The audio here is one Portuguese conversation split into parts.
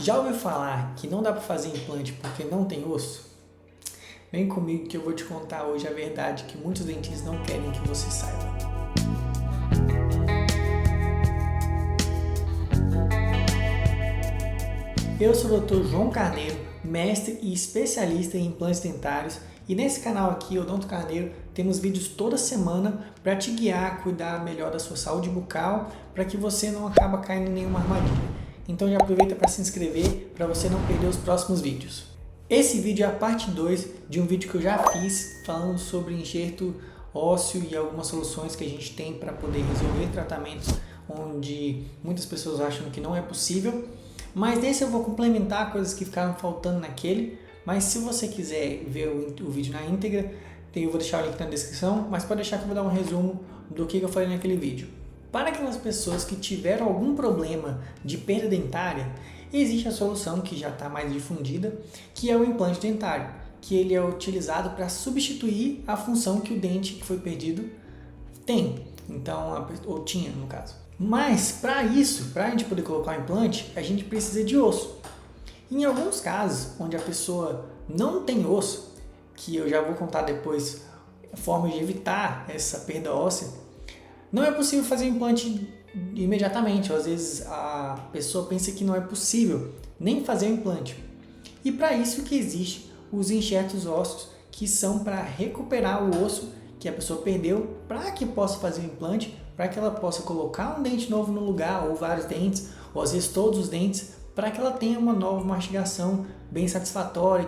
Já ouviu falar que não dá para fazer implante porque não tem osso? Vem comigo que eu vou te contar hoje a verdade que muitos dentistas não querem que você saiba. Eu sou o Dr. João Carneiro, mestre e especialista em implantes dentários, e nesse canal aqui, Odonto Carneiro, temos vídeos toda semana para te guiar a cuidar melhor da sua saúde bucal, para que você não acaba caindo em nenhuma armadilha. Então já aproveita para se inscrever para você não perder os próximos vídeos. Esse vídeo é a parte 2 de um vídeo que eu já fiz falando sobre enxerto ósseo e algumas soluções que a gente tem para poder resolver tratamentos onde muitas pessoas acham que não é possível. Mas nesse eu vou complementar coisas que ficaram faltando naquele. Mas se você quiser ver o vídeo na íntegra, eu vou deixar o link na descrição, mas pode deixar que eu vou dar um resumo do que eu falei naquele vídeo. Para aquelas pessoas que tiveram algum problema de perda dentária, existe a solução que já está mais difundida, que é o implante dentário, que ele é utilizado para substituir a função que o dente que foi perdido tem, então, ou tinha no caso. Mas para isso, para a gente poder colocar o implante, a gente precisa de osso. Em alguns casos, onde a pessoa não tem osso, que eu já vou contar depois formas de evitar essa perda óssea, não é possível fazer o implante imediatamente. Às vezes a pessoa pensa que não é possível nem fazer o implante. E para isso que existem os enxertos ósseos, que são para recuperar o osso que a pessoa perdeu, para que possa fazer o implante, para que ela possa colocar um dente novo no lugar, ou vários dentes, ou às vezes todos os dentes, para que ela tenha uma nova mastigação bem satisfatória,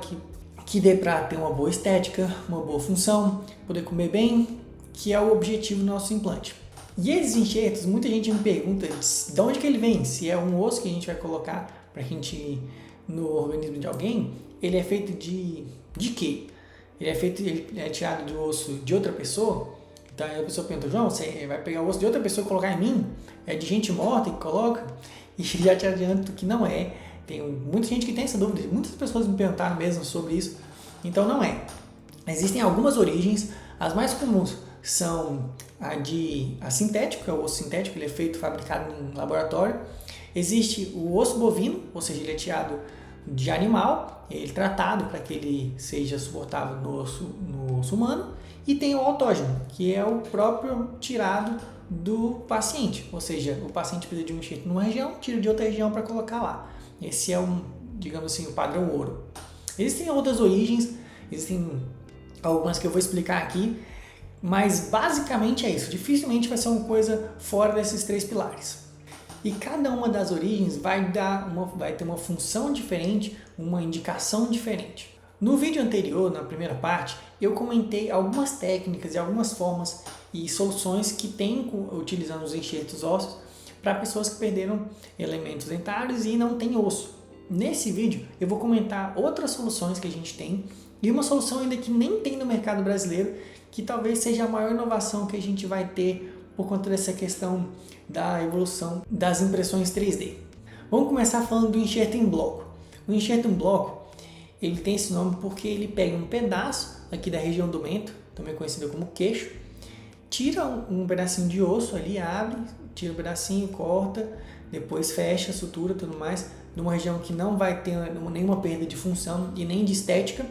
que dê para ter uma boa estética, uma boa função, poder comer bem, que é o objetivo do nosso implante. E esses enxertos, muita gente me pergunta de onde que ele vem, se é um osso que a gente vai colocar pra gente no organismo de alguém, ele é feito de quê? Ele é tirado do osso de outra pessoa? Então a pessoa pergunta, João, você vai pegar o osso de outra pessoa e colocar em mim? É de gente morta que coloca? E já te adianto que não é. Tem muita gente que tem essa dúvida, muitas pessoas me perguntaram mesmo sobre isso, então não é. Existem algumas origens, as mais comuns são a sintético, que é o osso sintético, ele é feito, fabricado em laboratório. Existe o osso bovino, ou seja, ele é tirado de animal, ele é tratado para que ele seja suportável no osso humano. E tem o autógeno, que é o próprio tirado do paciente, ou seja, o paciente precisa de um enxerto numa região, tira de outra região para colocar lá. Esse é digamos assim, o padrão ouro. Existem outras origens, existem algumas que eu vou explicar aqui, mas basicamente é isso. Dificilmente vai ser uma coisa fora desses três pilares. E cada uma das origens vai ter uma função diferente, uma indicação diferente. No vídeo anterior, na primeira parte, eu comentei algumas técnicas e algumas formas e soluções que tem utilizando os enxertos ósseos para pessoas que perderam elementos dentários e não tem osso. Nesse vídeo eu vou comentar outras soluções que a gente tem e uma solução ainda que nem tem no mercado brasileiro, que talvez seja a maior inovação que a gente vai ter por conta dessa questão da evolução das impressões 3D. Vamos começar falando do enxerto em bloco. O enxerto em bloco, ele tem esse nome porque ele pega um pedaço aqui da região do mento, também conhecido como queixo, tira um pedacinho de osso ali, abre, tira um pedacinho, corta, depois fecha, sutura e tudo mais, numa região que não vai ter nenhuma perda de função e nem de estética.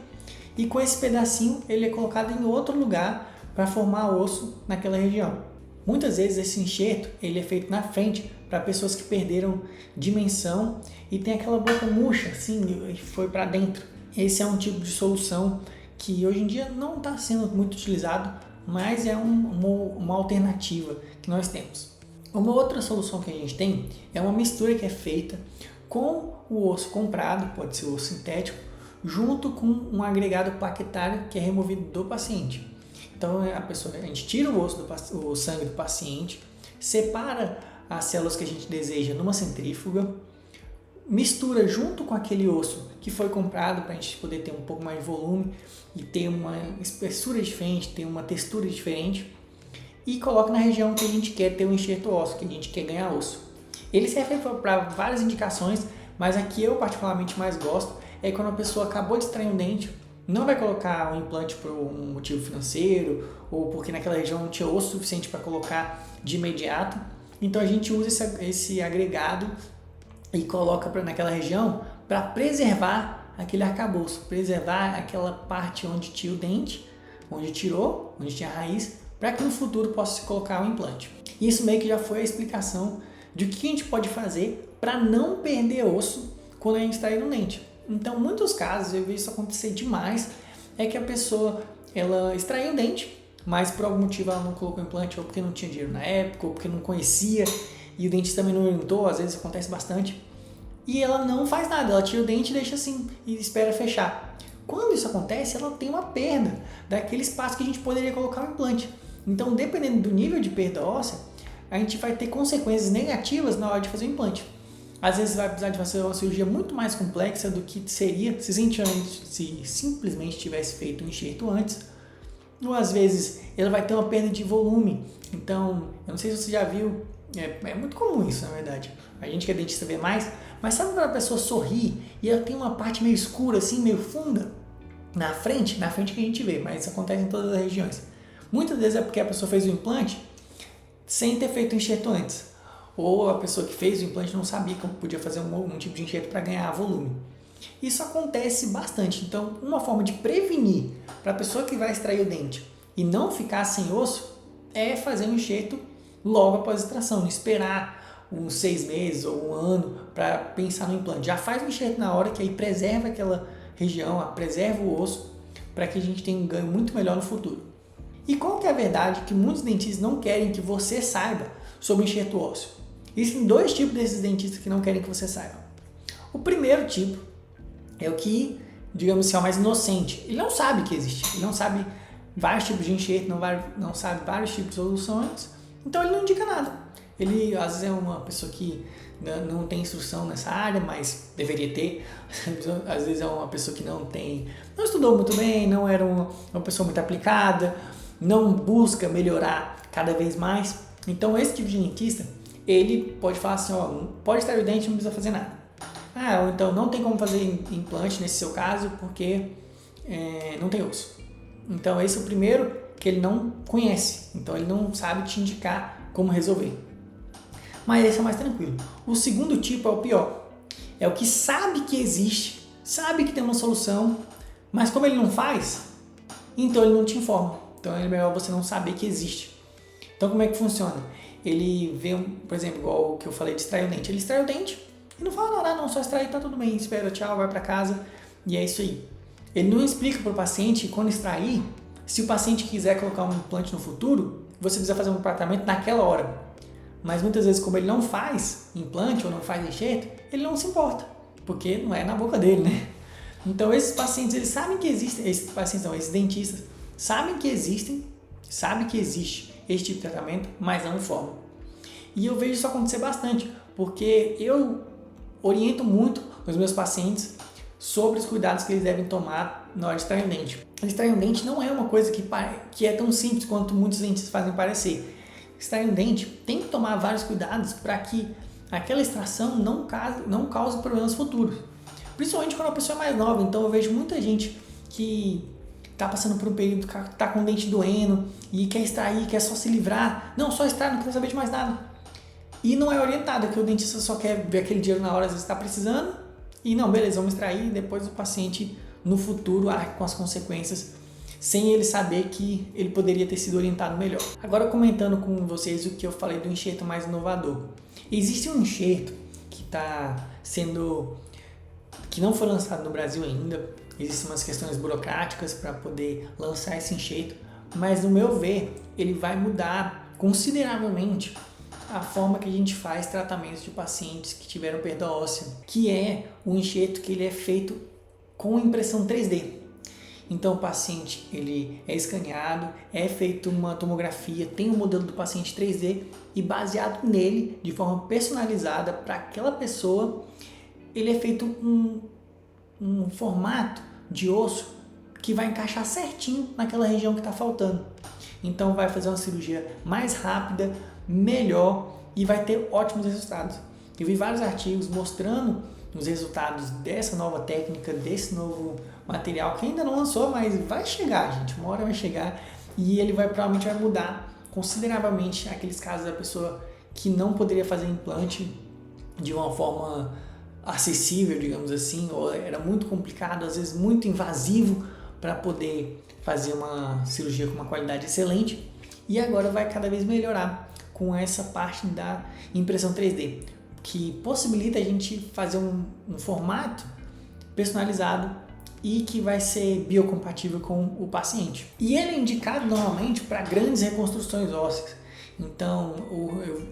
E com esse pedacinho ele é colocado em outro lugar para formar osso naquela região. Muitas vezes esse enxerto ele é feito na frente para pessoas que perderam dimensão e tem aquela boca murcha assim, e foi para dentro. Esse é um tipo de solução que hoje em dia não está sendo muito utilizado, mas é uma alternativa que nós temos. Uma outra solução que a gente tem é uma mistura que é feita com o osso comprado, pode ser o osso sintético, junto com um agregado plaquetário que é removido do paciente. Então a gente tira o sangue do paciente, separa as células que a gente deseja numa centrífuga, mistura junto com aquele osso que foi comprado para a gente poder ter um pouco mais de volume e ter uma espessura diferente, ter uma textura diferente, e coloca na região que a gente quer ter um enxerto ósseo, que a gente quer ganhar osso. Ele serve para várias indicações, mas a que eu particularmente mais gosto é quando a pessoa acabou de extrair um dente, não vai colocar um implante por um motivo financeiro ou porque naquela região não tinha osso suficiente para colocar de imediato. Então a gente usa esse agregado e coloca naquela região para preservar aquele arcabouço, preservar aquela parte onde tinha o dente, onde tirou, onde tinha a raiz, para que no futuro possa se colocar o implante. Isso meio que já foi a explicação de o que a gente pode fazer para não perder osso quando a gente extrair um dente. Então, em muitos casos, eu vejo isso acontecer demais, é que a pessoa ela extraiu o dente, mas por algum motivo ela não colocou o implante, ou porque não tinha dinheiro na época, ou porque não conhecia, e o dentista também não orientou, às vezes acontece bastante, e ela não faz nada, ela tira o dente e deixa assim, e espera fechar. Quando isso acontece, ela tem uma perda daquele espaço que a gente poderia colocar o implante. Então, dependendo do nível de perda óssea, a gente vai ter consequências negativas na hora de fazer o implante. Às vezes vai precisar de fazer uma cirurgia muito mais complexa do que seria se simplesmente tivesse feito um enxerto antes. Ou às vezes ela vai ter uma perda de volume. Então, eu não sei se você já viu, é muito comum isso na verdade. A gente que é dentista vê mais, mas sabe quando a pessoa sorri e ela tem uma parte meio escura, assim, meio funda? Na frente que a gente vê, mas isso acontece em todas as regiões. Muitas vezes é porque a pessoa fez o implante sem ter feito o enxerto antes. Ou a pessoa que fez o implante não sabia como podia fazer um tipo de enxerto para ganhar volume. Isso acontece bastante. Então, uma forma de prevenir para a pessoa que vai extrair o dente e não ficar sem osso é fazer um enxerto logo após a extração, não esperar uns 6 meses ou um ano para pensar no implante. Já faz o enxerto na hora, que aí preserva aquela região, preserva o osso, para que a gente tenha um ganho muito melhor no futuro. E qual que é a verdade que muitos dentistas não querem que você saiba sobre o enxerto ósseo? Existem 2 tipos desses dentistas que não querem que você saiba. O primeiro tipo é o que, digamos assim, é o mais inocente. Ele não sabe que existe, ele não sabe vários tipos de enxerto, não sabe vários tipos de soluções, então ele não indica nada. Ele, às vezes, é uma pessoa que não tem instrução nessa área, mas deveria ter. Às vezes é uma pessoa que não estudou muito bem, não era uma pessoa muito aplicada, não busca melhorar cada vez mais. Então, esse tipo de dentista, ele pode falar assim, ó, pode extrair o dente, não precisa fazer nada. Ou então não tem como fazer implante nesse seu caso porque não tem osso. Então esse é o primeiro que ele não conhece, então ele não sabe te indicar como resolver. Mas esse é mais tranquilo. O segundo tipo é o pior, é o que sabe que existe, sabe que tem uma solução, mas como ele não faz, então ele não te informa. Então é melhor você não saber que existe. Então como é que funciona? Ele vê, por exemplo, igual o que eu falei de extrair o dente. Ele extrai o dente e não fala nada, não, só extrair, tá tudo bem, espera, tchau, vai para casa e é isso aí. Ele não explica para o paciente quando extrair, se o paciente quiser colocar um implante no futuro, você precisa fazer um tratamento naquela hora. Mas muitas vezes, como ele não faz implante ou não faz enxerto, ele não se importa, porque não é na boca dele, né? Então esses pacientes, eles sabem que existem, esses dentistas sabem que existe esse tipo de tratamento, mas não informam. E eu vejo isso acontecer bastante, porque eu oriento muito os meus pacientes sobre os cuidados que eles devem tomar na hora de extrair um dente. Extrair um dente não é uma coisa que é tão simples quanto muitos dentistas fazem parecer. Extrair um dente tem que tomar vários cuidados para que aquela extração não cause problemas futuros. Principalmente quando a pessoa é mais nova. Então eu vejo muita gente que está passando por um período que está com o dente doendo e quer extrair, quer só se livrar. Não, só extrai, não quer saber de mais nada. E não é orientado, que o dentista só quer ver aquele dinheiro na hora, às vezes está precisando. E não, beleza, vamos extrair, e depois o paciente no futuro arca com as consequências, sem ele saber que ele poderia ter sido orientado melhor. Agora comentando com vocês o que eu falei do enxerto mais inovador. Existe um enxerto que não foi lançado no Brasil ainda. Existem umas questões burocráticas para poder lançar esse enxerto, mas no meu ver, ele vai mudar consideravelmente a forma que a gente faz tratamentos de pacientes que tiveram perda óssea, que é um enxerto que ele é feito com impressão 3D. Então o paciente ele é escaneado, é feito uma tomografia, tem o modelo do paciente 3D e baseado nele, de forma personalizada para aquela pessoa, ele é feito um formato de osso que vai encaixar certinho naquela região que está faltando. Então vai fazer uma cirurgia mais rápida, melhor e vai ter ótimos resultados. Eu vi vários artigos mostrando os resultados dessa nova técnica, desse novo material que ainda não lançou, mas vai chegar, gente, uma hora vai chegar e ele provavelmente vai mudar consideravelmente aqueles casos da pessoa que não poderia fazer implante de uma forma acessível, digamos assim, ou era muito complicado, às vezes muito invasivo para poder fazer uma cirurgia com uma qualidade excelente, e agora vai cada vez melhorar com essa parte da impressão 3D, que possibilita a gente fazer um formato personalizado e que vai ser biocompatível com o paciente. E ele é indicado normalmente para grandes reconstruções ósseas. Então,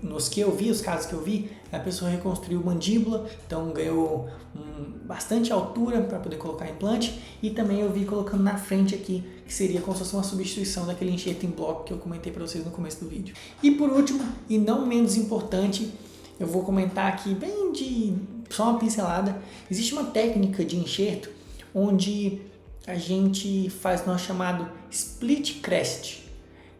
nos que eu vi, os casos que eu vi, a pessoa reconstruiu mandíbula, então ganhou bastante altura para poder colocar implante, e também eu vi colocando na frente aqui, que seria como se fosse uma substituição daquele enxerto em bloco que eu comentei para vocês no começo do vídeo. E por último, e não menos importante, eu vou comentar aqui bem só uma pincelada. Existe uma técnica de enxerto onde a gente faz o nosso chamado split crest,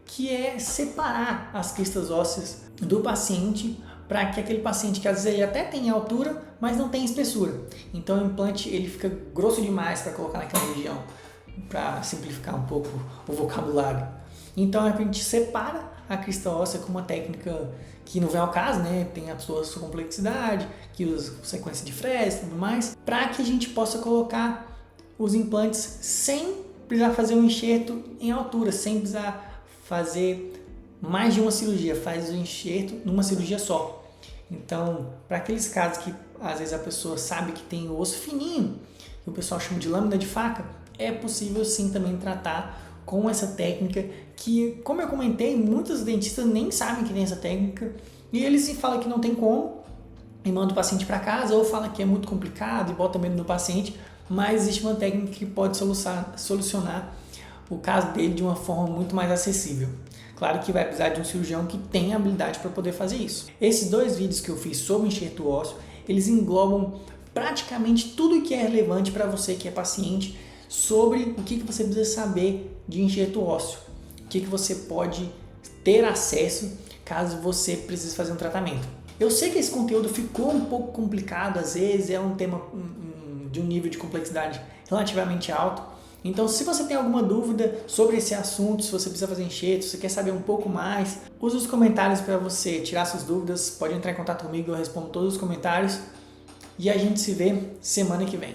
que é separar as cristas ósseas do paciente para que aquele paciente que às vezes ele até tem altura, mas não tem espessura. Então o implante ele fica grosso demais para colocar naquela região, para simplificar um pouco o vocabulário. Então a gente separa a crista óssea com uma técnica que não vem ao caso, né? Tem a sua complexidade, que usa sequência de Fresnel e tudo mais, para que a gente possa colocar os implantes sem precisar fazer um enxerto em altura, sem precisar fazer mais de uma cirurgia, faz o enxerto numa cirurgia só. Então, para aqueles casos que às vezes a pessoa sabe que tem o osso fininho, que o pessoal chama de lâmina de faca, é possível sim também tratar com essa técnica que, como eu comentei, muitos dentistas nem sabem que tem essa técnica e eles falam que não tem como e mandam o paciente para casa, ou fala que é muito complicado e bota medo no paciente, mas existe uma técnica que pode solucionar o caso dele de uma forma muito mais acessível. Claro que vai precisar de um cirurgião que tenha habilidade para poder fazer isso. Esses 2 vídeos que eu fiz sobre enxerto ósseo, eles englobam praticamente tudo que é relevante para você que é paciente sobre o que você precisa saber de enxerto ósseo, o que você pode ter acesso caso você precise fazer um tratamento. Eu sei que esse conteúdo ficou um pouco complicado, às vezes é um tema de um nível de complexidade relativamente alto. Então, se você tem alguma dúvida sobre esse assunto, se você precisa fazer enxerto, se você quer saber um pouco mais, use os comentários para você tirar suas dúvidas. Pode entrar em contato comigo, eu respondo todos os comentários. E a gente se vê semana que vem.